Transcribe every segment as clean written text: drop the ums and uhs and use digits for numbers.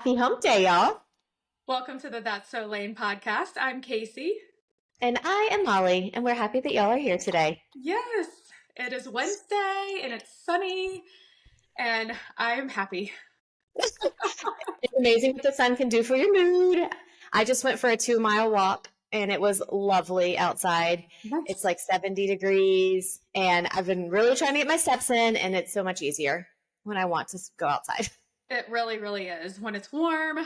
Happy hump day, y'all. Welcome to the That's So Lame podcast. I'm Casey. And I am Molly, and we're happy that y'all are here today. Yes, it is Wednesday and it's sunny, and I am happy. It's amazing what the sun can do for your mood. I just went for a 2 mile walk and it was lovely outside. It's Nice. like 70 degrees, and I've been really trying to get my steps in, and it's so much easier when I want to go outside. It really, really is. When it's warm,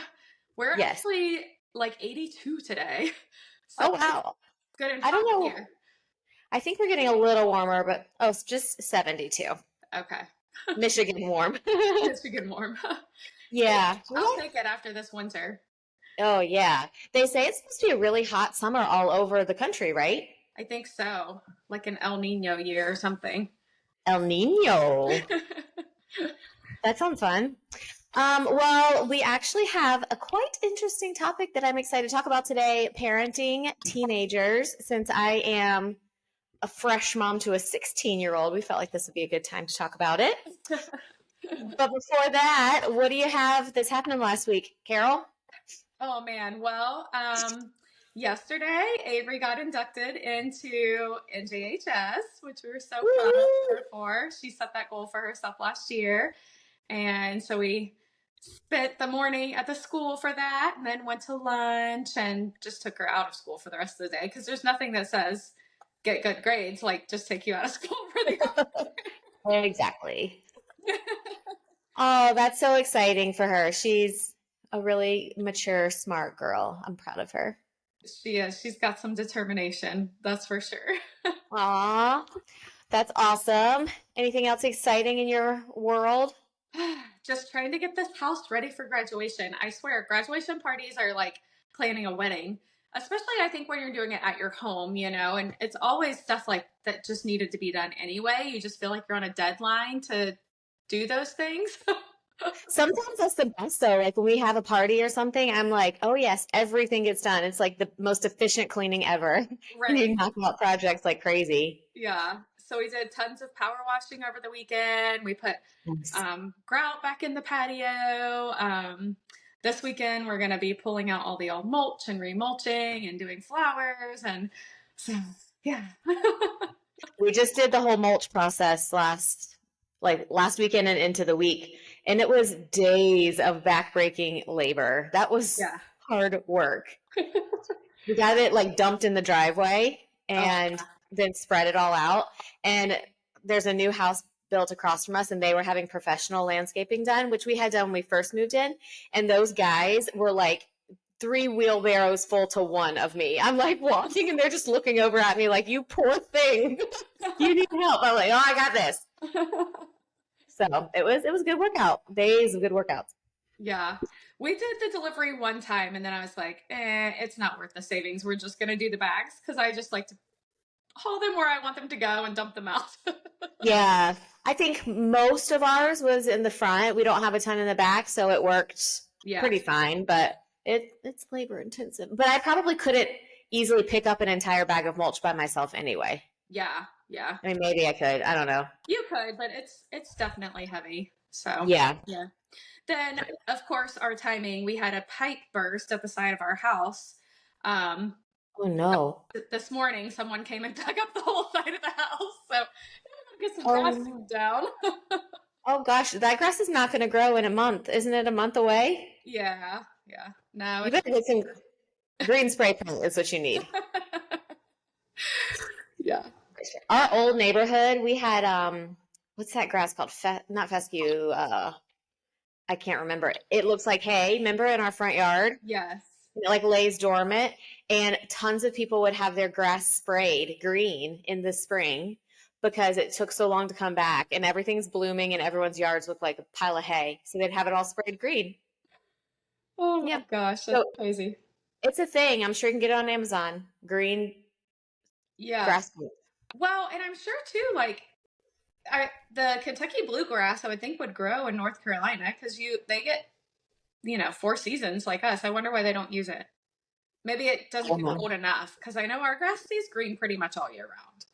we're Yes. actually like 82 today. So Oh, it's wow. good and I don't hot know. here. I think we're getting a little warmer, but it's just 72. Okay. Michigan warm. It's getting warm. Yeah. I'll take it after this winter. Oh, yeah. They say it's supposed to be a really hot summer all over the country, right? I think so. Like an El Nino year or something. El Nino. That sounds fun. Well, we actually have a quite interesting topic that I'm excited to talk about today, parenting teenagers. Since I am a fresh mom to a 16-year-old, we felt like this would be a good time to talk about it. But before that, what do you have that's happening last week, Carol? Oh man. Well, yesterday Avery got inducted into NJHS, which we were so proud of Woo! her for. She set that goal for herself last year. And so we spent the morning at the school for that and then went to lunch and just took her out of school for the rest of the day because there's nothing that says get good grades, like just take you out of school for the Exactly. Oh, that's so exciting for her. She's a really mature, smart girl. I'm proud of her. She is. She's got some determination, that's for sure. Aw, that's awesome. Anything else exciting in your world? Just trying to get this house ready for graduation. I swear, graduation parties are like planning a wedding, especially I think when you're doing it at your home, and it's always stuff like that just needed to be done anyway. You just feel like you're on a deadline to do those things. Sometimes that's the best though. Like when we have a party or something, I'm like, oh yes, everything gets done. It's like the most efficient cleaning ever. Right. You knock out projects like crazy. Yeah. So we did tons of power washing over the weekend. We put Nice. grout back in the patio. This weekend, we're going to be pulling out all the old mulch and remulching and doing flowers. And so, yeah. We just did the whole mulch process last weekend and into the week, and it was days of backbreaking labor. That was Yeah. hard work. We got it like dumped in the driveway Oh, and then spread it all out. And there's a new house built across from us, and they were having professional landscaping done, which we had done when we first moved in. And those guys were like 3 wheelbarrows full to one of me. I'm like walking, and they're just looking over at me like, "You poor thing, you need help." I'm like, "Oh, I got this." So it was a good workout. Days of good workouts. yeah. We did the delivery one time, and then I was like, it's not worth the savings. We're just going to do the bags because I just like to haul them where I want them to go and dump them out. Yeah, I think most of ours was in the front. We don't have a ton in the back, so it worked Yeah. pretty fine. But it's labor intensive. But I probably couldn't easily pick up an entire bag of mulch by myself anyway. Yeah. Yeah. I mean, maybe I could. I don't know. You could, but it's definitely heavy. So, Yeah. yeah. Then, of course, our timing, we had a pipe burst at the side of our house. Um, Oh no. this morning, someone came and dug up the whole side of the house. So, get some Oh grass no. down. Oh gosh, that grass is not going to grow in a month. Isn't it a month away? Yeah. Yeah. No, You it's better get some green spray paint is what you need. yeah. Our old neighborhood, we had what's that grass called? Not fescue. I can't remember. It looks like hay. Remember in our front yard? Yes. It like lays dormant, and tons of people would have their grass sprayed green in the spring because it took so long to come back, and everything's blooming and everyone's yards look like a pile of hay. So they'd have it all sprayed green. Oh my Yeah. gosh, that's So crazy. it's a thing. I'm sure you can get it on Amazon. Green Yeah. grass. Well, and I'm sure too, like the Kentucky bluegrass, I would think would grow in North Carolina because they get 4 seasons like us. I wonder why they don't use it. Maybe it doesn't get Oh, cold enough because I know our grass stays green pretty much all year round.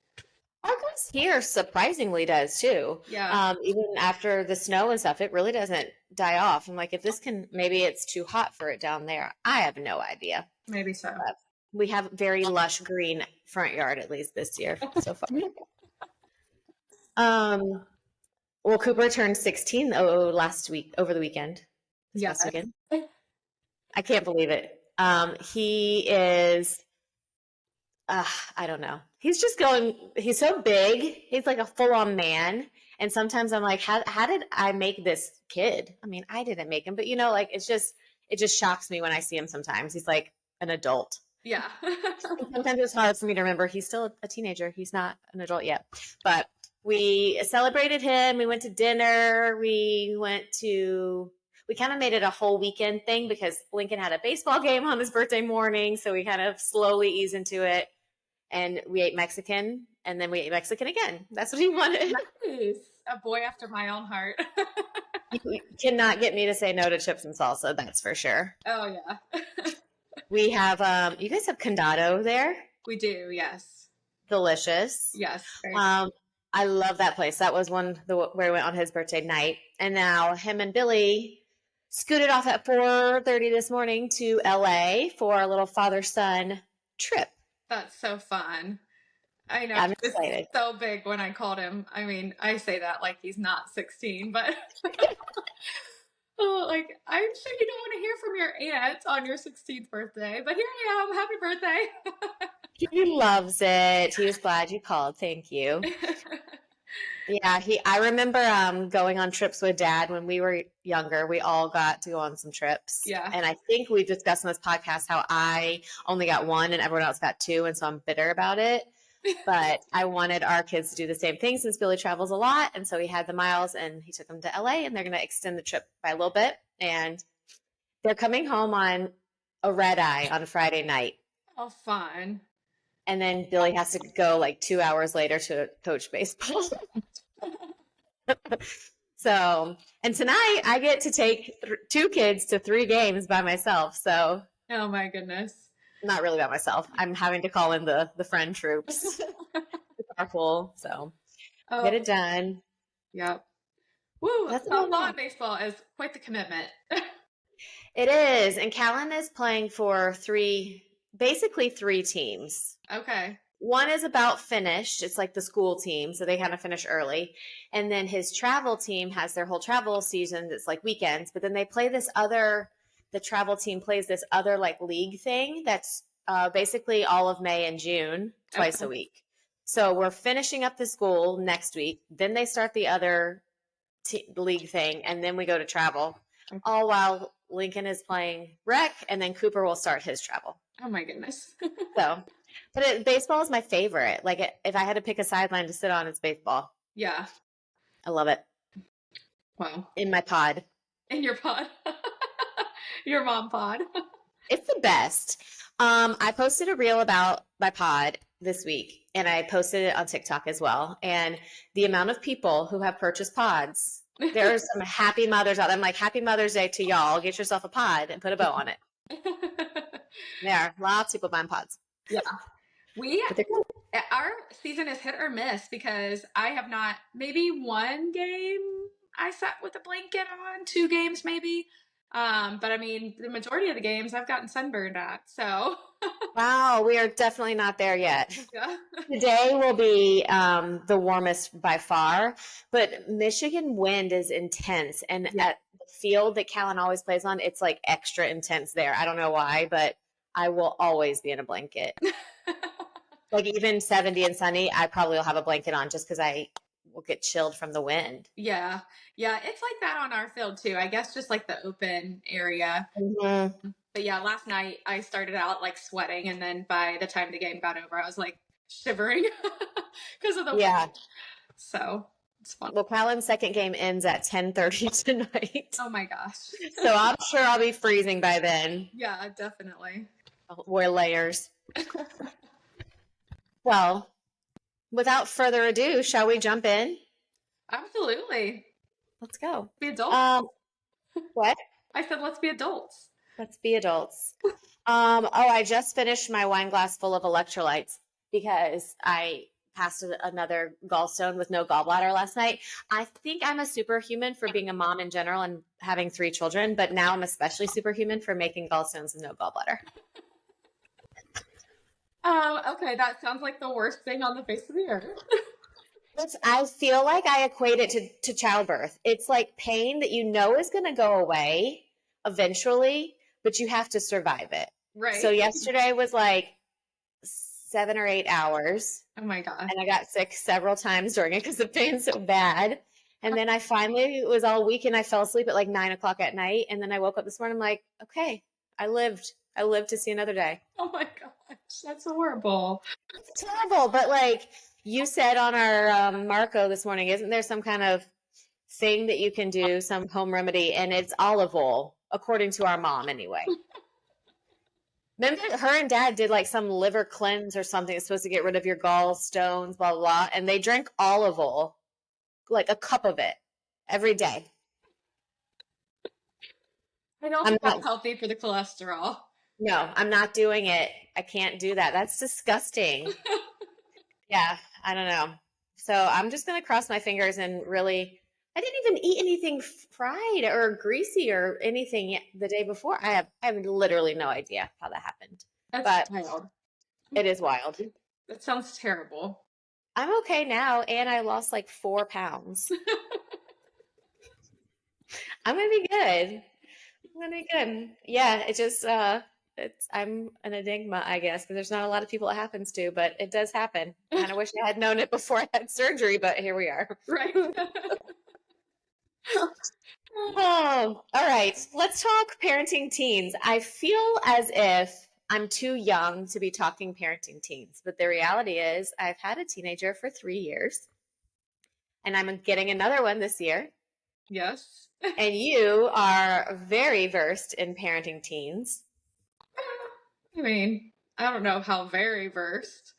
Our grass here surprisingly does too. Yeah, Even after the snow and stuff, it really doesn't die off. I'm like, if this can, maybe it's too hot for it down there. I have no idea. maybe so. But we have very lush green front yard, at least this year so far. Um, well, Cooper turned 16 last week, over the weekend, this Yeah. past weekend. I can't believe it. He is, I don't know. He's just going, he's so big. He's like a full on man. And sometimes I'm like, how did I make this kid? I mean, I didn't make him, but like, it just shocks me when I see him sometimes. He's like an adult. Yeah. Sometimes it's hard for me to remember he's still a teenager. He's not an adult yet. But we celebrated him. We went to dinner. We kind of made it a whole weekend thing because Lincoln had a baseball game on his birthday morning. So we kind of slowly eased into it. And we ate Mexican, and then we ate Mexican again. That's what he wanted. Nice. A boy after my own heart. You cannot get me to say no to chips and salsa, that's for sure. Oh, yeah. We have, you guys have condado there? We do, yes. Delicious. Yes. I love that place. That was where we went on his birthday night. And now him and Billy scooted off at 4:30 this morning to LA for a little father-son trip. That's so fun. I know. I'm excited. It's so big when I called him. I mean, I say that like he's not 16, but oh, like, I'm sure you don't want to hear from your aunt on your 16th birthday, but here I am. Happy birthday. He loves it. He was glad you called. Thank you. Yeah, I remember going on trips with Dad when we were younger. We all got to go on some trips. Yeah. And I think we've discussed in this podcast how I only got one and everyone else got two, and so I'm bitter about it. But I wanted our kids to do the same thing since Billy travels a lot, and so he had the miles and he took them to LA, and they're going to extend the trip by a little bit. And they're coming home on a red eye on Friday night. Oh, fun. And then Billy has to go like 2 hours later to coach baseball. So, and tonight I get to take two kids to 3 games by myself. So, oh my goodness. Not really by myself. I'm having to call in the friend troops. It's carpool. So, get it done. Yep. Woo, That's softball baseball is quite the commitment. It is. And Callan is playing for basically 3 teams. Okay. One is about finished. It's like the school team, so they kind of finish early. And then his travel team has their whole travel season. It's like weekends, but then they play the travel team plays this other like league thing that's basically all of May and June, twice a week. So we're finishing up the school next week. Then they start the other league thing, and then we go to travel, all while Lincoln is playing rec, and then Cooper will start his travel. Oh my goodness. So, but baseball is my favorite. Like if I had to pick a sideline to sit on, it's baseball. Yeah. I love it. Wow. In my pod. In your pod. Your mom pod. It's the best. I posted a reel about my pod this week, and I posted it on TikTok as well. And the amount of people who have purchased pods, there's some happy mothers out there. I'm like, happy Mother's Day to y'all. Get yourself a pod and put a bow on it. There are lots of people buying pods. Yeah. Our season is hit or miss because I have not, maybe 1 game I sat with a blanket on, 2 games maybe. But I mean, the majority of the games I've gotten sunburned at, so. Wow, we are definitely not there yet. Yeah. Today will be the warmest by far, but Michigan wind is intense. And at the field that Callan always plays on, it's like extra intense there. I don't know why, but I will always be in a blanket. Like even 70 and sunny, I probably will have a blanket on just because I will get chilled from the wind. Yeah. Yeah. It's like that on our field too. I guess just like the open area. Mm-hmm. But yeah, last night I started out like sweating, and then by the time the game got over, I was like shivering because of the wind. So it's fun. Well, Callan's second game ends at 10:30 tonight. Oh my gosh. So I'm sure I'll be freezing by then. Yeah, definitely. I'll wear layers. Well, without further ado, shall we jump in? Absolutely. Let's go. Be adults. What? I said, let's be adults. Let's be adults. I just finished my wine glass full of electrolytes because I past another gallstone with no gallbladder last night. I think I'm a superhuman for being a mom in general and having 3 children, but now I'm especially superhuman for making gallstones with no gallbladder. Oh, okay. That sounds like the worst thing on the face of the earth. I feel like I equate it to childbirth. It's like pain that you know is going to go away eventually, but you have to survive it. So Right. yesterday was like 7 or 8 hours, Oh my God. and I got sick several times during it because the pain's so bad. And then I finally, it was all week, and I fell asleep at like 9 o'clock at night. And then I woke up this morning, I'm like, okay, I lived. I lived to see another day. Oh my gosh. That's horrible. It's terrible, but like you said on our Marco this morning, isn't there some kind of thing that you can do, some home remedy, and it's olive oil, according to our mom anyway. Remember, her and dad did like some liver cleanse or something that's supposed to get rid of your gallstones, blah, blah, blah, and they drank olive oil, like a cup of it every day. I don't think that's healthy for the cholesterol. No, I'm not doing it. I can't do that. That's disgusting. Yeah, I don't know. So I'm just going to cross my fingers and really, I didn't even eat anything fried or greasy or anything the day before. I have literally no idea how that happened. That's wild. It is wild. That sounds terrible. I'm okay now, and I lost like 4 pounds. I'm going to be good. I'm going to be good. Yeah, it just, I'm an enigma, I guess, because there's not a lot of people it happens to, but it does happen. I kind of wish I had known it before I had surgery, but here we are. Right. Oh, all right. Let's talk parenting teens. I feel as if I'm too young to be talking parenting teens, but the reality is I've had a teenager for 3 years, and I'm getting another one this year. Yes. And you are very versed in parenting teens. I mean, I don't know how very versed.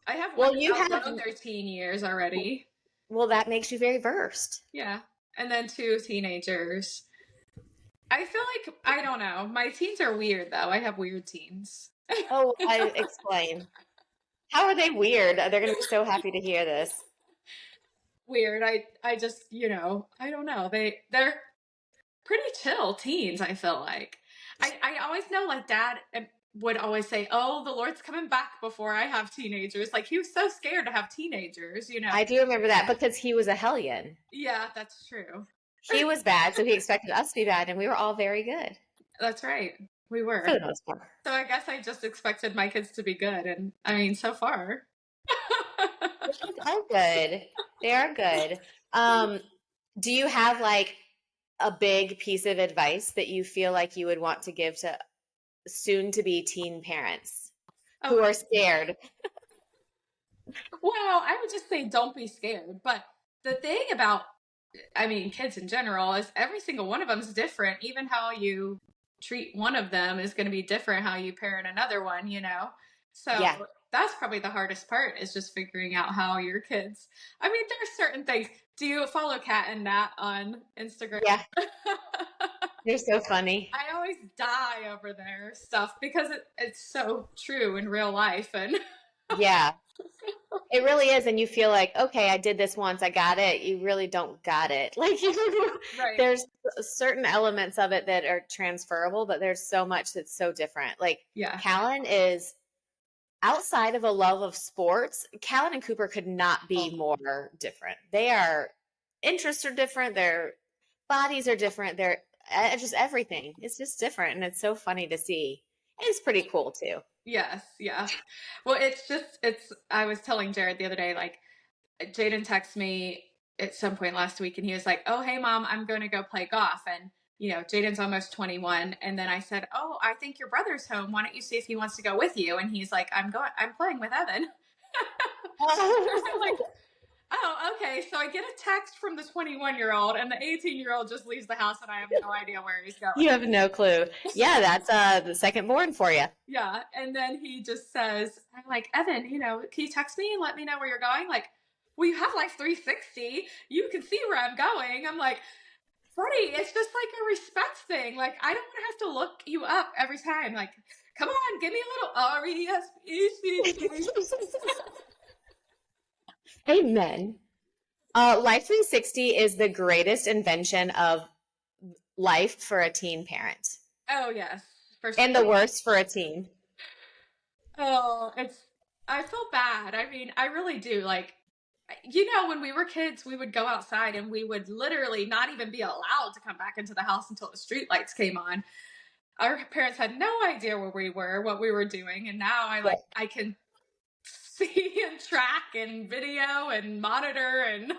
I have Well, one you that's have outgrown their teen years already. Well, that makes you very versed. Yeah. And then 2 teenagers. I feel like, I don't know. My teens are weird, though. I have weird teens. Oh, I explain. How are they weird? They're going to be so happy to hear this. Weird. I just, I don't know. They're pretty chill teens, I feel like. I always know, like, Dad would always say, oh, the Lord's coming back before I have teenagers. Like, he was so scared to have teenagers, I do remember that because he was a hellion. Yeah, that's true. He was bad, so he expected us to be bad, and we were all very good. That's right. We were. For the most part. So I guess I just expected my kids to be good. And I mean, so far. They are good. They are good. Do you have like a big piece of advice that you feel like you would want to give to soon to be teen parents who are scared? Well, I would just say don't be scared. But the thing about, kids in general is every single one of them is different. Even how you treat one of them is going to be different how you parent another one, So yeah. That's probably the hardest part is just figuring out how your kids. There are certain things. Do you follow Kat and Nat on Instagram? Yeah. They're so funny. I always die over their stuff because it's so true in real life. And yeah, it really is. And you feel like, okay, I did this once. I got it. You really don't got it. Like right. There's certain elements of it that are transferable, but there's so much that's so different. Like Callan is outside of a love of sports. Callan and Cooper could not be more different. Their interests are different. Their bodies are different. They're just everything. It's just different. And it's so funny to see. And it's pretty cool too. Yes. Yeah. Well, I was telling Jared the other day, like Jaden texted me at some point last week and he was like, oh, hey mom, I'm going to go play golf. And Jaden's almost 21. And then I said, oh, I think your brother's home. Why don't you see if he wants to go with you? And he's like, I'm playing with Evan. I'm like, oh, okay. So I get a text from the 21-year-old and the 18-year-old just leaves the house and I have no idea where he's going. You have no clue. Yeah, that's the second born for you. Yeah. And then he just says, I'm like, Evan, can you text me and let me know where you're going? Like, well, you have like 360. You can see where I'm going. I'm like, buddy, it's just like a respect thing. Like, I don't want to have to look you up every time. Like, come on, give me a little R-E-S-P-C-T. Amen. Life 360 is the greatest invention of life for a teen parent Oh yes, for and the sure. worst for a teen. Oh, I feel bad. I mean, I really do. Like, you know, when we were kids, we would go outside and we would literally not even be allowed to come back into the house until the street lights came on. Our parents had no idea where we were, what we were doing, and now I can see and track and video and monitor and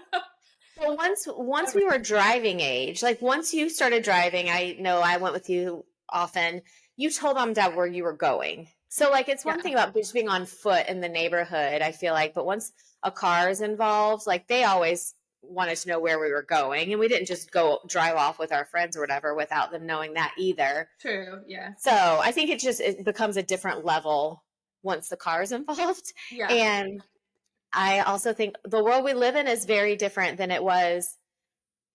So once we were driving age, like once you started driving, I know I went with you often. You told mom and dad where you were going. So like it's one yeah, thing about just being on foot in the neighborhood, I feel like, but once a car is involved, like they always wanted to know where we were going, and we didn't just go drive off with our friends or whatever without them knowing that either. true, yeah, So I think it becomes a different level once the car is involved. yeah, And I also think the world we live in is very different than it was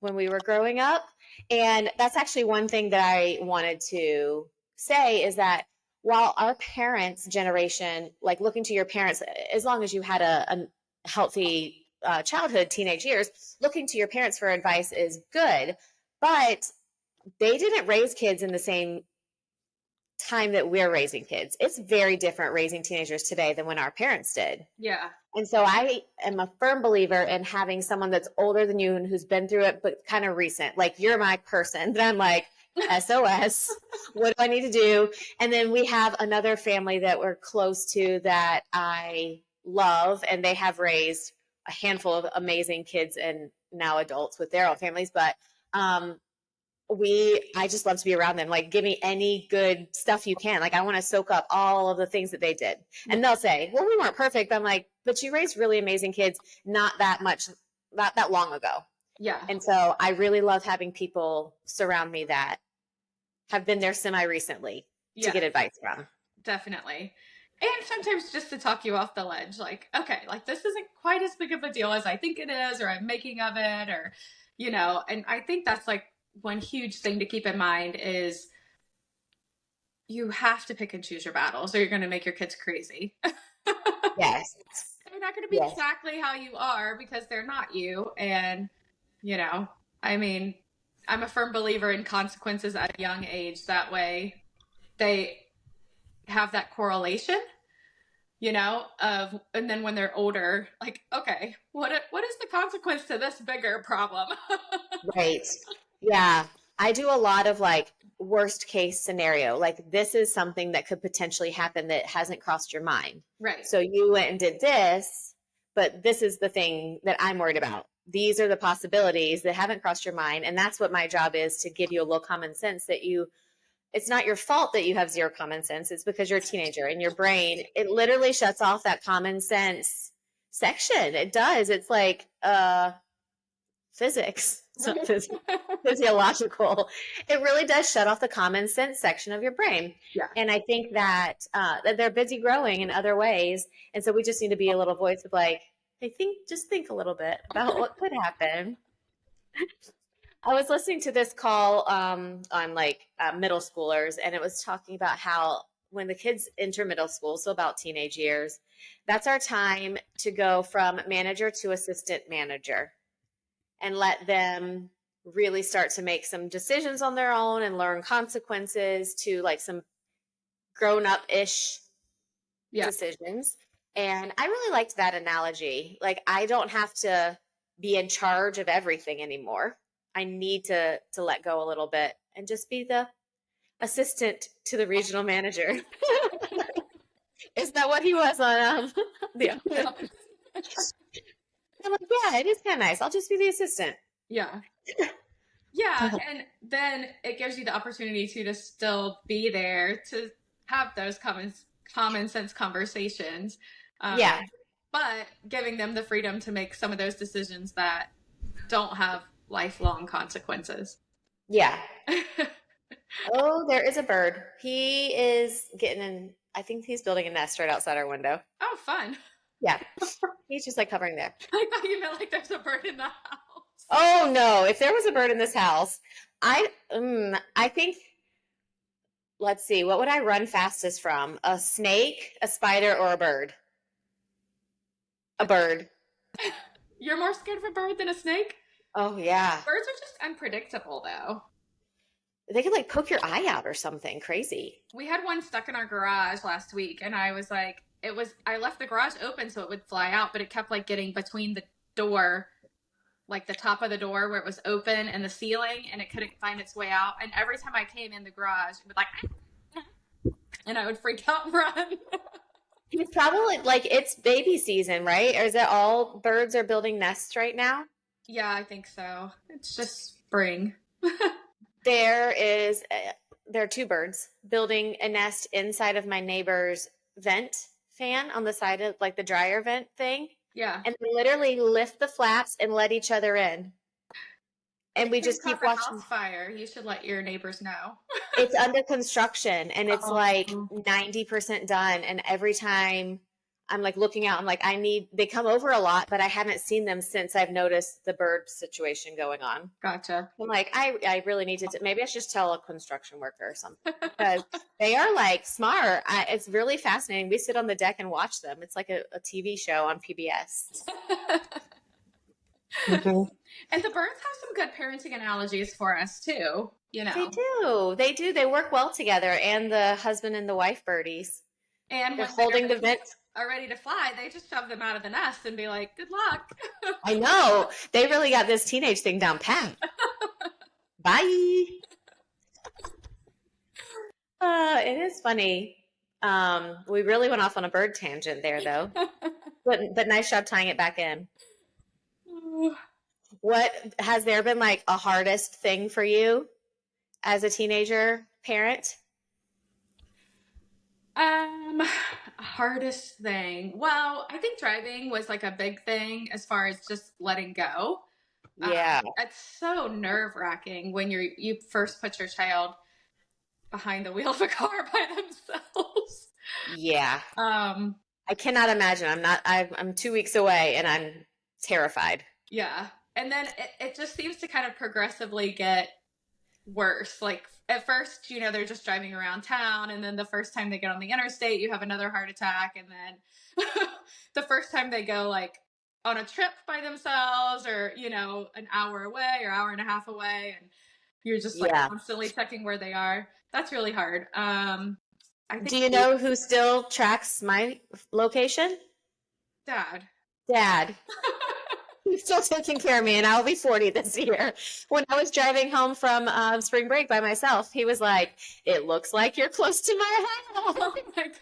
when we were growing up. And that's actually one thing that I wanted to say is that while our parents' generation, like looking to your parents, as long as you had a healthy childhood, teenage years, looking to your parents for advice is good. But they didn't raise kids in the same time that we're raising kids. It's very different raising teenagers today than when our parents did. yeah, And so I am a firm believer in having someone that's older than you and who's been through it, but kind of recent. Like you're my person. Then I'm like, SOS, what do I need to do? And then we have another family that we're close to that I love, and they have raised a handful of amazing kids and now adults with their own families. But um, I just love to be around them. Like, give me any good stuff you can. Like, I want to soak up all of the things that they did. yeah, And they'll say, well, we weren't perfect. But I'm like, but you raised really amazing kids not that long ago. yeah, And so I really love having people surround me that have been there semi recently to yeah, get advice from. definitely. And sometimes just to talk you off the ledge, like, okay, like this isn't quite as big of a deal as I think it is, or I'm making of it, or, you know, and I think that's like one huge thing to keep in mind is you have to pick and choose your battles or you're going to make your kids crazy. Yes. They're not going to be Yes. exactly how you are because they're not you. And, you know, I mean, I'm a firm believer in consequences at a young age. That way they have that correlation, you know, of, and then when they're older, like, okay, what is the consequence to this bigger problem? Right. Yeah. I do a lot of like worst case scenario. Like this is something that could potentially happen that hasn't crossed your mind. Right. So you went and did this, but this is the thing that I'm worried about. These are the possibilities that haven't crossed your mind. And that's what my job is, to give you a little common sense that it's not your fault that you have zero common sense. It's because you're a teenager and your brain, it literally shuts off that common sense section. It does. It's like, physics. It's not physiological. It really does shut off the common sense section of your brain. Yeah. And I think that they're busy growing in other ways, and so we just need to be a little voice of like, hey, just think a little bit about what could happen. I was listening to this call on like middle schoolers, and it was talking about how when the kids enter middle school, so about teenage years, that's our time to go from manager to assistant manager and let them really start to make some decisions on their own and learn consequences to like some grown up ish Yeah. decisions. And I really liked that analogy. Like, I don't have to be in charge of everything anymore. I need to let go a little bit and just be the assistant to the regional manager. Is that what he was on the office? I'm like, yeah, it is kind of nice. I'll just be the assistant. Yeah. Yeah, and then it gives you the opportunity to still be there to have those common sense conversations. Yeah. But giving them the freedom to make some of those decisions that don't have lifelong consequences. Yeah. Oh, there is a bird. He is getting in. I think he's building a nest right outside our window. Oh, fun. Yeah. He's just like hovering there. I thought you meant like there's a bird in the house. Oh no, if there was a bird in this house, I think, let's see, what would I run fastest from? A snake, a spider, or a bird? A bird. You're more scared of a bird than a snake? Oh yeah. Birds are just unpredictable, though. They could like poke your eye out or something crazy. We had one stuck in our garage last week, and I was like, I left the garage open so it would fly out, but it kept like getting between the door, like the top of the door where it was open and the ceiling, and it couldn't find its way out. And every time I came in the garage, it would like, and I would freak out and run. It's probably like it's baby season, right? Or is it all birds are building nests right now? Yeah, I think so. It's just spring. There is there are two birds building a nest inside of my neighbor's vent fan on the side of like the dryer vent thing. Yeah. And they literally lift the flaps and let each other in. And It we could just cause keep a house watching. fire. You should let your neighbors know. It's under construction and it's like Oh, 90% done. And every time I'm like looking out, I'm like, they come over a lot, but I haven't seen them since I've noticed the bird situation going on. gotcha. I'm like, I really need to, maybe I should just tell a construction worker or something because they are like smart. It's really fascinating. We sit on the deck and watch them. It's like a TV show on PBS. Mhm. And the birds have some good parenting analogies for us too, you They know. do. They do. They work well together. And the husband and the wife birdies. And They're once they holding the vent. are ready to fly, they just shove them out of the nest and be like, "Good luck." I know. They really got this teenage thing down pat. Bye. It is funny. We really went off on a bird tangent there, though. But nice job tying it back in. What has there been like a hardest thing for you as a teenager parent? Hardest thing. Well, I think driving was like a big thing as far as just letting go. Yeah. It's so nerve wracking when you first put your child behind the wheel of a car by themselves. Yeah. Um, I cannot imagine. I'm 2 weeks away and I'm terrified. yeah. And then it just seems to kind of progressively get worse. Like at first, they're just driving around town, and then the first time they get on the interstate, you have another heart attack, and then the first time they go like on a trip by themselves, or an hour away or hour and a half away, and you're just like Yeah. constantly checking where they are. That's really hard. I think Do you know who still tracks my location? Dad. Dad. He's still taking care of me, and I'll be 40 this year. When I was driving home from spring break by myself, he was like, "It looks like you're close to my house." Oh my god.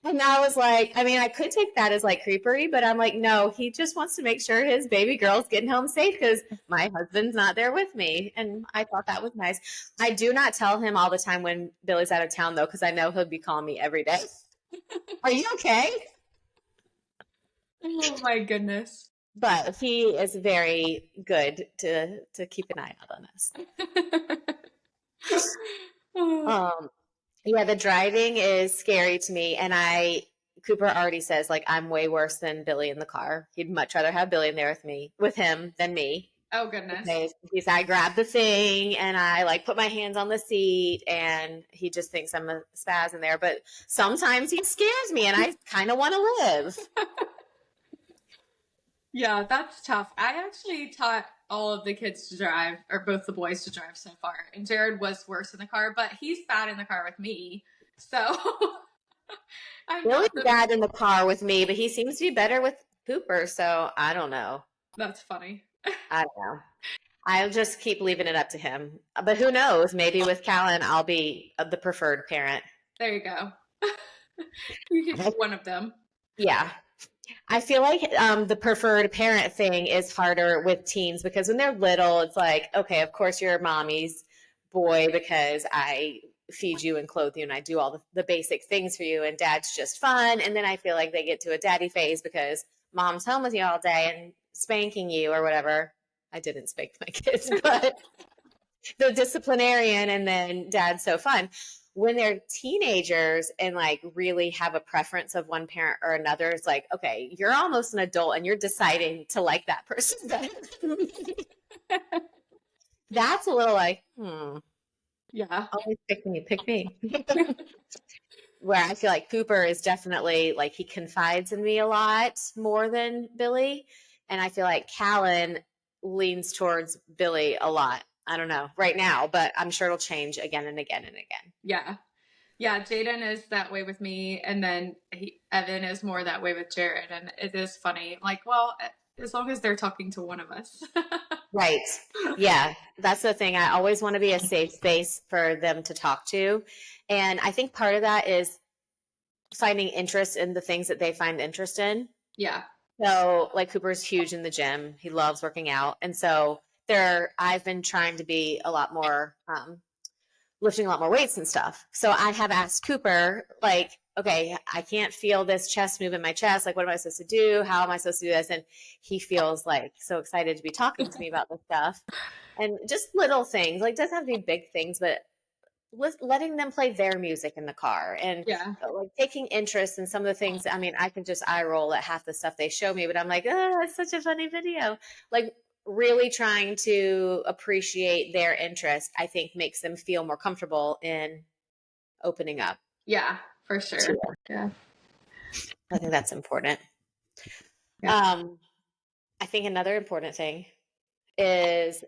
And I was like, I mean, I could take that as like creepery, but I'm like, no, he just wants to make sure his baby girl's getting home safe because my husband's not there with me. And I thought that was nice. I do not tell him all the time when Billy's out of town, though, because I know he'll be calling me every day. Are you okay? Oh my goodness. But he is very good to keep an eye out on us. Yeah, the driving is scary to me, and Cooper already says like I'm way worse than Billy in the car. He'd much rather have Billy in there with him than me. Oh goodness. I grab the thing and I like put my hands on the seat, and he just thinks I'm a spaz in there. But sometimes he scares me, and I kind of want to live. Yeah, that's tough. I actually taught all of the kids to drive, or both the boys to drive so far. And Jared was worse in the car, but he's bad in the car with me. So I'm Billy's not bad in the car with me, but he seems to be better with Cooper. So I don't know. That's funny. I don't know. I'll just keep leaving it up to him. But who knows? Maybe with Callan, I'll be the preferred parent. There you go. You can be one of them. Yeah. I feel like the preferred parent thing is harder with teens because when they're little, it's like, okay, of course you're mommy's boy because I feed you and clothe you and I do all the basic things for you, and dad's just fun. And then I feel like they get to a daddy phase because mom's home with you all day and spanking you or whatever. I didn't spank my kids, but the disciplinarian, and then dad's so fun. When they're teenagers and like really have a preference of one parent or another, it's like, okay, you're almost an adult and you're deciding to like that person better. That's a little like, Yeah. always pick me. where I feel like Cooper is definitely like he confides in me a lot more than Billy. And I feel like Callan leans towards Billy a lot. I don't know right now, but I'm sure it'll change again and again and again. Yeah. Yeah, Jaden is that way with me, and then Evan is more that way with Jared, and it is funny. Like, well, as long as they're talking to one of us. Right. Yeah. That's the thing. I always want to be a safe space for them to talk to. And I think part of that is finding interest in the things that they find interest in. Yeah. So, like Cooper's huge in the gym. He loves working out. And so I've been trying to be a lot more, lifting a lot more weights and stuff. So I have asked Cooper, like, okay, I can't feel this chest move in my chest. Like, what am I supposed to do? How am I supposed to do this? And he feels like so excited to be talking to me about this stuff. And just little things, like, doesn't have to be big things, but letting them play their music in the car and Yeah. like taking interest in some of the things. I mean, I can just eye roll at half the stuff they show me, but I'm like, oh, it's such a funny video. Like, really trying to appreciate their interest, I think makes them feel more comfortable in opening up. Yeah, for sure. Yeah. I think that's important. Yeah. I think another important thing is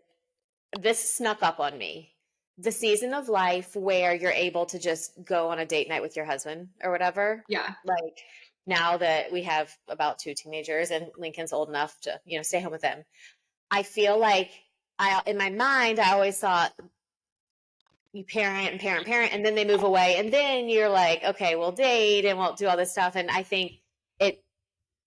this snuck up on me. The season of life where you're able to just go on a date night with your husband or whatever. Yeah. Like, now that we have about 2 teenagers and Lincoln's old enough to, stay home with them, I feel like in my mind, I always thought you parent and parent, parent, and then they move away. And then you're like, okay, we'll date and we'll do all this stuff. And I think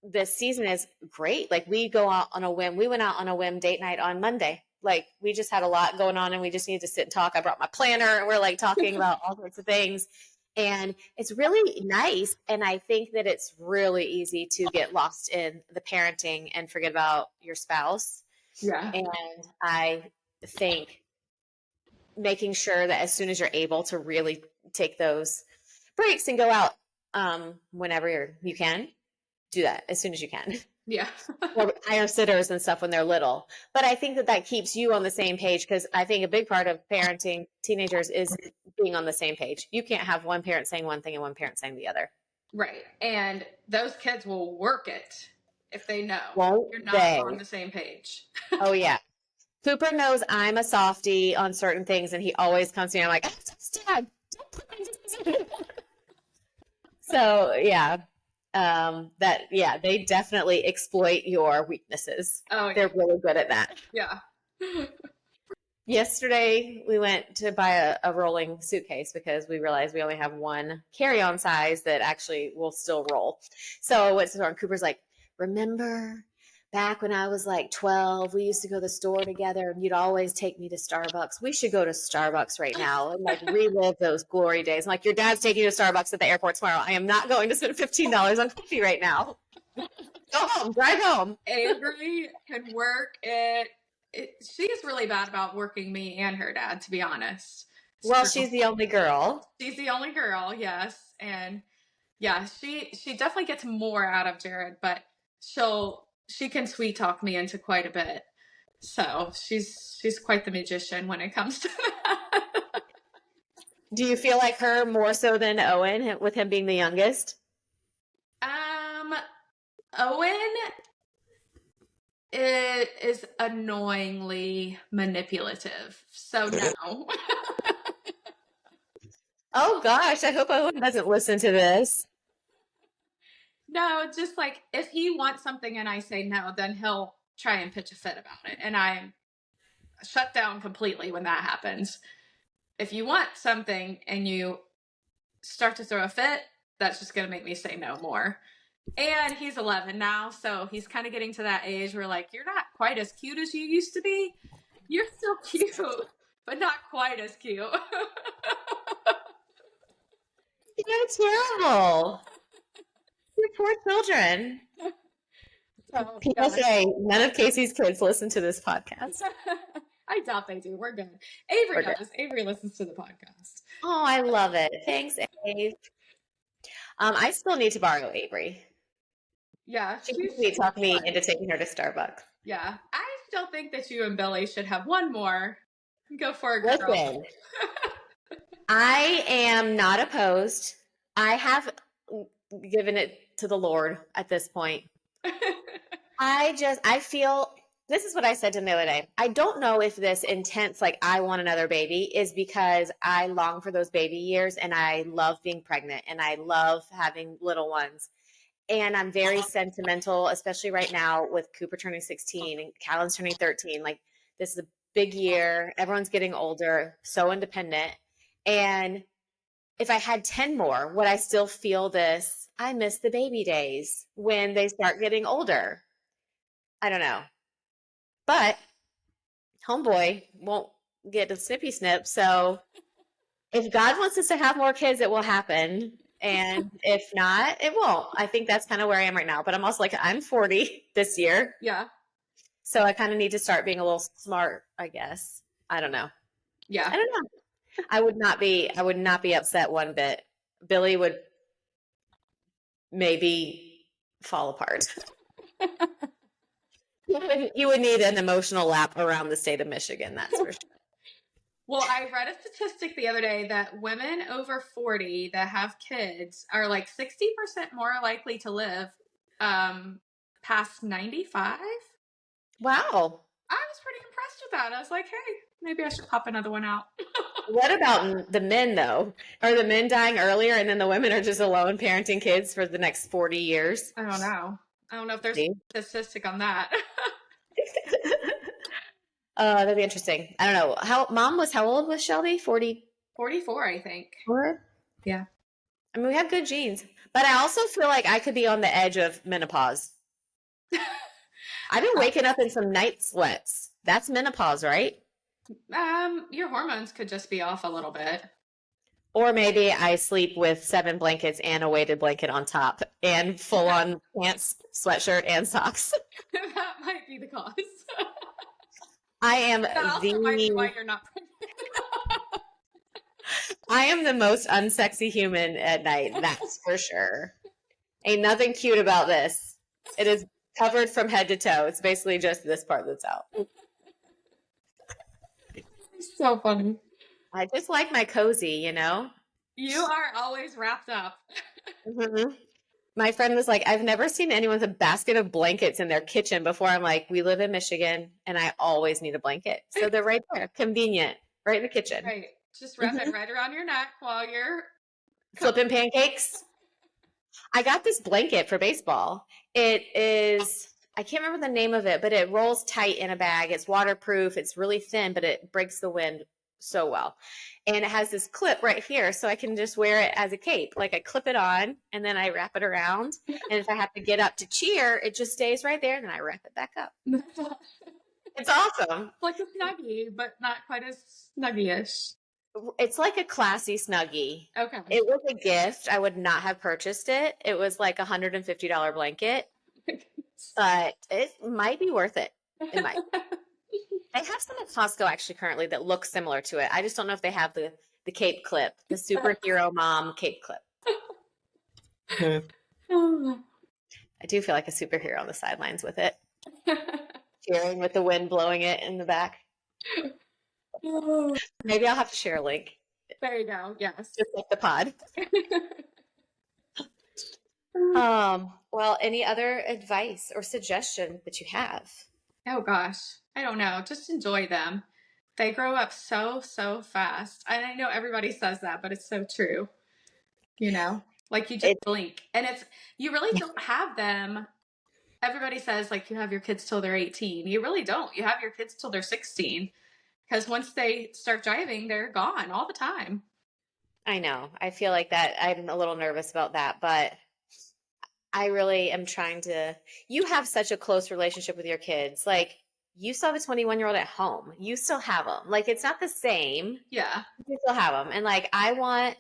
this season is great. Like, we go out on a whim. We went out on a whim date night on Monday. Like, we just had a lot going on and we just needed to sit and talk. I brought my planner and we're like talking about all sorts of things. And it's really nice. And I think that it's really easy to get lost in the parenting and forget about your spouse. Yeah. And I think making sure that as soon as you're able to really take those breaks and go out whenever you can, do that as soon as you can. Yeah. Or hire sitters and stuff when they're little. But I think that keeps you on the same page, because I think a big part of parenting teenagers is being on the same page. You can't have one parent saying one thing and one parent saying the other. Right. And those kids will work it if they know you're not on the same page. Oh, yeah. Cooper knows I'm a softie on certain things, and he always comes to me. I'm like, Dad, don't put my So, yeah. They definitely exploit your weaknesses. Oh, yeah. They're really good at that. Yeah. Yesterday, we went to buy a rolling suitcase because we realized we only have one carry-on size that actually will still roll. So I went to the store, and Cooper's like, remember back when I was like 12, we used to go to the store together and you'd always take me to Starbucks. We should go to Starbucks right now and like relive those glory days. I'm like, your dad's taking you to Starbucks at the airport tomorrow. I am not going to spend $15 on coffee right now. Go home, drive home. Avery can work it. She is really bad about working me and her dad, to be honest. Well, she's the only girl. She's the only girl, yes. And yeah, she definitely gets more out of Jared, but she can sweet talk me into quite a bit. So she's quite the magician when it comes to that. Do you feel like her more so than Owen, with him being the youngest? Owen is annoyingly manipulative. So no. Oh gosh, I hope Owen doesn't listen to this. No, just like if he wants something and I say no, then he'll try and pitch a fit about it. And I'm shut down completely when that happens. If you want something and you start to throw a fit, that's just going to make me say no more. And he's 11 now, so he's kind of getting to that age where, like, you're not quite as cute as you used to be. You're still cute, but not quite as cute. You're terrible. Your poor children. So, PSA, none of Casey's kids listen to this podcast. I doubt they do. We're good. Avery does. Avery listens to the podcast. Oh, I love it. Thanks, Ave. I still need to borrow Avery. Yeah. She can talk me into taking her to Starbucks. Yeah. I still think that you and Billy should have one more. Go for a girl. Listen, I am not opposed. I have given it to the Lord at this point. I feel this is what I said to him the other day. I don't know if this intense, like, I want another baby is because I long for those baby years and I love being pregnant and I love having little ones. And I'm very sentimental, especially right now with Cooper turning 16 and Callan's turning 13. Like, this is a big year. Everyone's getting older, so independent. And if I had 10 more, would I still feel this? I miss the baby days when they start getting older. I don't know. But homeboy won't get a snippy snip. So if God wants us to have more kids, it will happen. And if not, it won't. I think that's kind of where I am right now. But I'm also like, I'm 40 this year. Yeah. So I kind of need to start being a little smart, I guess. I don't know. Yeah. I don't know. I would not be upset one bit. Billy would maybe fall apart. You would need an emotional lap around the state of Michigan, that's for sure. Well, I read a statistic the other day that women over 40 that have kids are like 60% more likely to live past 95. Wow. I was pretty impressed with that. I was like, hey, maybe I should pop another one out. What about the men, though? Are the men dying earlier and then the women are just alone parenting kids for the next 40 years? I don't know. I don't know if there's See? a statistic on that. That'd be interesting. I don't know. How old was Shelby? 44? 44, I think. Yeah. I mean, we have good genes. But I also feel like I could be on the edge of menopause. I've been waking up in some night sweats. That's menopause, right? Your hormones could just be off a little bit. Or maybe I sleep with 7 blankets and a weighted blanket on top and full on pants, sweatshirt, and socks. That might be the cause. I am That also might be why you're not pregnant. I am the most unsexy human at night, that's for sure. Ain't nothing cute about this. It is covered from head to toe. It's basically just this part that's out. So funny. I just like my cozy, you know? You are always wrapped up. Mm-hmm. My friend was like, I've never seen anyone with a basket of blankets in their kitchen before. I'm like, we live in Michigan and I always need a blanket. So they're right there, convenient, right in the kitchen. Right. Just wrap it right around your neck while you're flipping pancakes. I got this blanket for baseball. It is, I can't remember the name of it, but it rolls tight in a bag. It's waterproof. It's really thin, but it breaks the wind so well. And it has this clip right here, so I can just wear it as a cape. Like, I clip it on and then I wrap it around. And if I have to get up to cheer, it just stays right there and then I wrap it back up. It's awesome. Like a snuggie, but not quite as snuggie-ish. It's like a classy snuggie. Okay. It was a gift. I would not have purchased it. It was like a $150 blanket, but it might be worth it. It might. They have some at Costco actually currently that look similar to it. I just don't know if they have the cape clip, the superhero mom cape clip. I do feel like a superhero on the sidelines with it, cheering with the wind blowing it in the back. Maybe I'll have to share a link. There you go. Yes. Just like the pod. Well, any other advice or suggestion that you have? Oh gosh. I don't know. Just enjoy them. They grow up so fast. And I know everybody says that, but it's so true. You know, like you just blink. And you really don't have them. Everybody says like you have your kids till they're 18. You really don't. You have your kids till they're 16. Because once they start driving, they're gone all the time. I know. I feel like that. I'm a little nervous about that, but I really am trying to. You have such a close relationship with your kids. Like, you saw the 21-year-old at home. You still have them. Like, it's not the same. Yeah. You still have them. And like, I want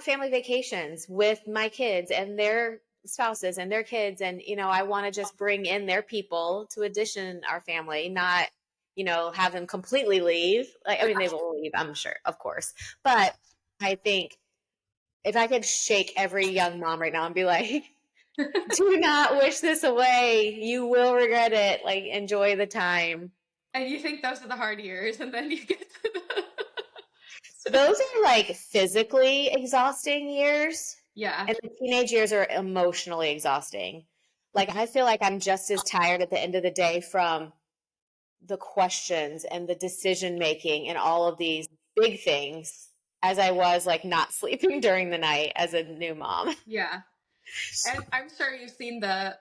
family vacations with my kids and their spouses and their kids. And, you know, I want to just bring in their people to addition our family, not, you know, have them completely leave. Like, I mean, they will leave, I'm sure, of course. But I think if I could shake every young mom right now and be like, do not wish this away. You will regret it. Like, enjoy the time. And you think those are the hard years, and then you get to the those are like physically exhausting years. Yeah. And the teenage years are emotionally exhausting. Like, I feel like I'm just as tired at the end of the day from the questions and the decision making and all of these big things as I was like not sleeping during the night as a new mom. Yeah. And I'm sure you've seen the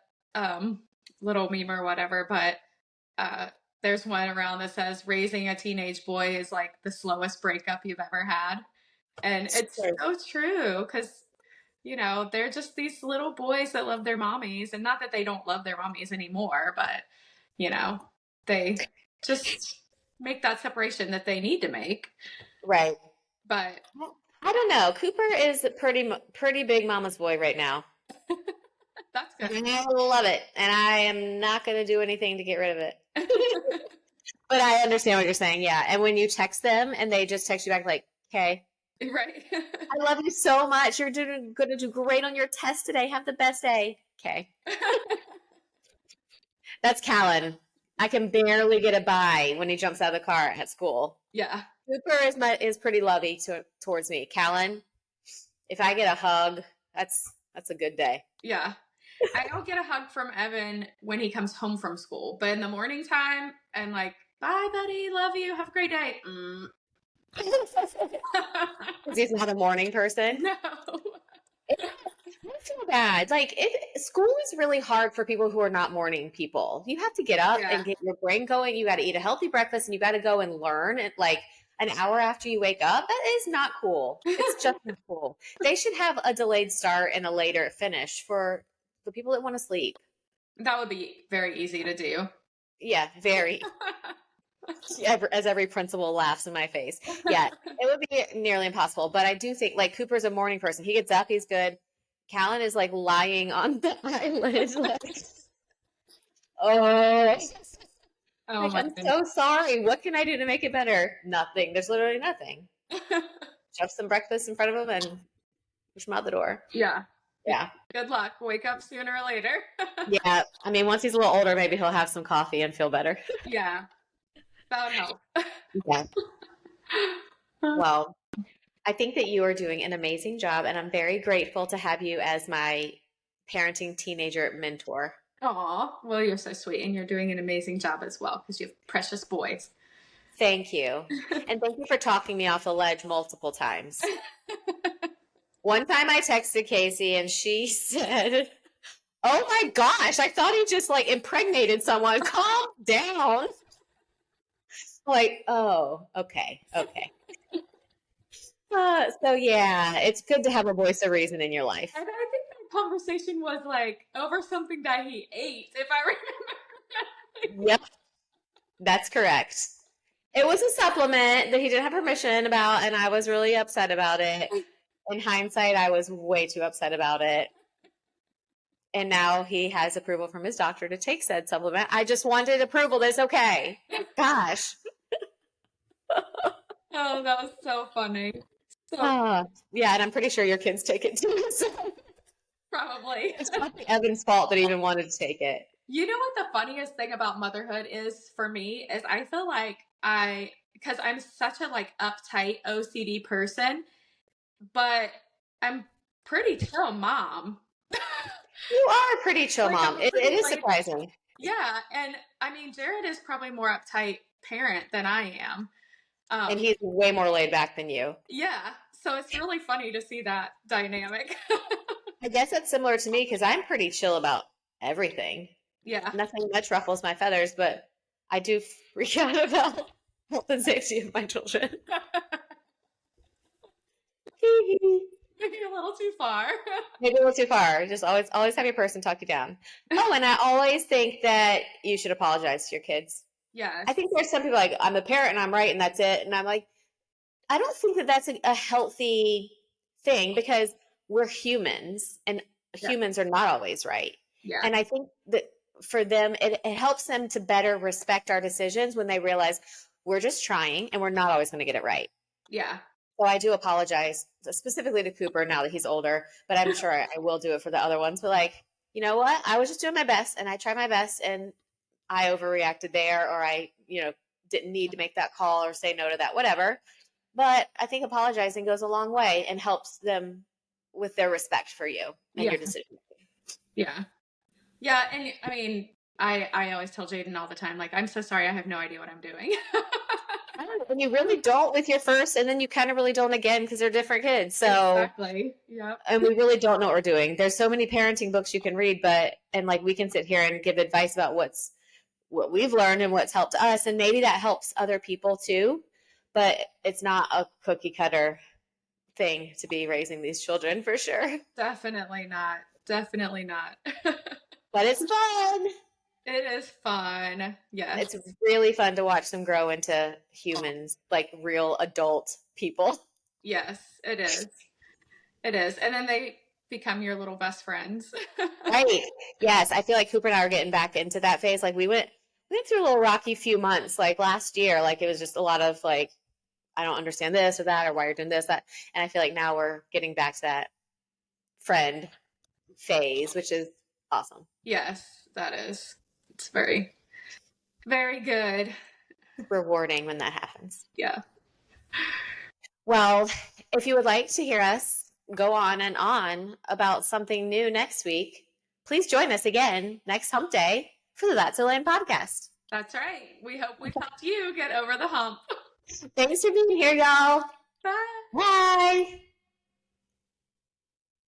little meme or whatever, but uh, there's one around that says raising a teenage boy is like the slowest breakup you've ever had. And it's so true because, they're just these little boys that love their mommies. And not that they don't love their mommies anymore, but, they just make that separation that they need to make. Right. But I don't know. Cooper is a pretty big mama's boy right now. that's good. And I love it. And I am not going to do anything to get rid of it. But I understand what you're saying. Yeah. And when you text them and they just text you back like, okay. Right. I love you so much. You're going to do great on your test today. Have the best day. Okay. That's Callan. I can barely get a bye when he jumps out of the car at school. Yeah. Cooper is pretty lovey towards me. Callan, if I get a hug, that's a good day. Yeah. I don't get a hug from Evan when he comes home from school, but in the morning time, and like, bye, buddy, love you, have a great day. Because he's not a morning person. No. I feel bad. Like, school is really hard for people who are not morning people. You have to get up and get your brain going. You got to eat a healthy breakfast and you got to go and learn at like an hour after you wake up. That is not cool. It's just not cool. They should have a delayed start and a later finish for the people that want to sleep. That would be very easy to do. Yeah, very. As every principal laughs in my face. Yeah, it would be nearly impossible. But I do think, like, Cooper's a morning person. He gets up, he's good. Callan is, like, lying on the island. Like, I'm so sorry. What can I do to make it better? Nothing. There's literally nothing. Shove some breakfast in front of him and push him out the door. Yeah. Yeah. Good luck. Wake up sooner or later. Yeah. I mean, once he's a little older, maybe he'll have some coffee and feel better. Yeah. That would help. Yeah. Well, I think that you are doing an amazing job, and I'm very grateful to have you as my parenting teenager mentor. Aw, well, you're so sweet, and you're doing an amazing job as well because you have precious boys. Thank you. And thank you for talking me off the ledge multiple times. One time I texted Casey and she said, "Oh my gosh, I thought he just like impregnated someone. Calm down." Like, oh, okay. So yeah, it's good to have a voice of reason in your life. And I think that conversation was like over something that he ate, if I remember. Yep, that's correct. It was a supplement that he didn't have permission about, and I was really upset about it. In hindsight, I was way too upset about it. And now he has approval from his doctor to take said supplement. I just wanted approval that's okay. Gosh. Oh, that was so funny. Yeah, and I'm pretty sure your kids take it too. So. Probably. It's not Evan's fault that he even wanted to take it. You know what the funniest thing about motherhood is for me is I feel like because I'm such a like uptight OCD person, but I'm pretty chill mom. You are a pretty chill Like, mom. It is surprising. Yeah, and I mean Jared is probably more uptight parent than I am. And he's way more laid back than you. Yeah, so it's really funny to see that dynamic. I guess that's similar to me because I'm pretty chill about everything. Yeah. Nothing much ruffles my feathers, but I do freak out about health and safety of my children. Maybe a little too far. Maybe a little too far. Just always have your person talk you down. Oh, and I always think that you should apologize to your kids. Yes. I think there's some people like, I'm a parent and I'm right and that's it. And I'm like, I don't think that that's a healthy thing because we're humans and humans are not always right. Yeah. And I think that for them, it helps them to better respect our decisions when they realize we're just trying and we're not always going to get it right. Yeah. So I do apologize specifically to Cooper now that he's older, but I'm sure I will do it for the other ones. But like, you know what? I was just doing my best and I tried my best and I overreacted there or I, didn't need to make that call or say no to that, whatever. but I think apologizing goes a long way and helps them with their respect for you and Yeah. your decision. Yeah. Yeah. And I mean, I always tell Jaden all the time, like, I'm so sorry. I have no idea what I'm doing. And you really don't with your first, and then you kind of really don't again because they're different kids. So, Exactly. Yep. and we really don't know what we're doing. There's so many parenting books you can read, and like we can sit here and give advice about what we've learned and what's helped us, and maybe that helps other people too. But it's not a cookie cutter thing to be raising these children for sure. Definitely not. Definitely not. But it's fun. It is fun. Yes. It's really fun to watch them grow into humans, like real adult people. Yes, it is. It is. And then they become your little best friends. Right. Yes. I feel like Cooper and I are getting back into that phase. Like we went through a little rocky few months, like last year. Like it was just a lot of like, I don't understand this or that, or why you're doing this, that. And I feel like now we're getting back to that friend phase, which is awesome. Yes, that is. It's very, very good. Rewarding when that happens. Yeah. Well, if you would like to hear us go on and on about something new next week, please join us again next hump day for the That's So Land podcast. That's right. We hope we've helped you get over the hump. Thanks for being here, y'all. Bye. Bye.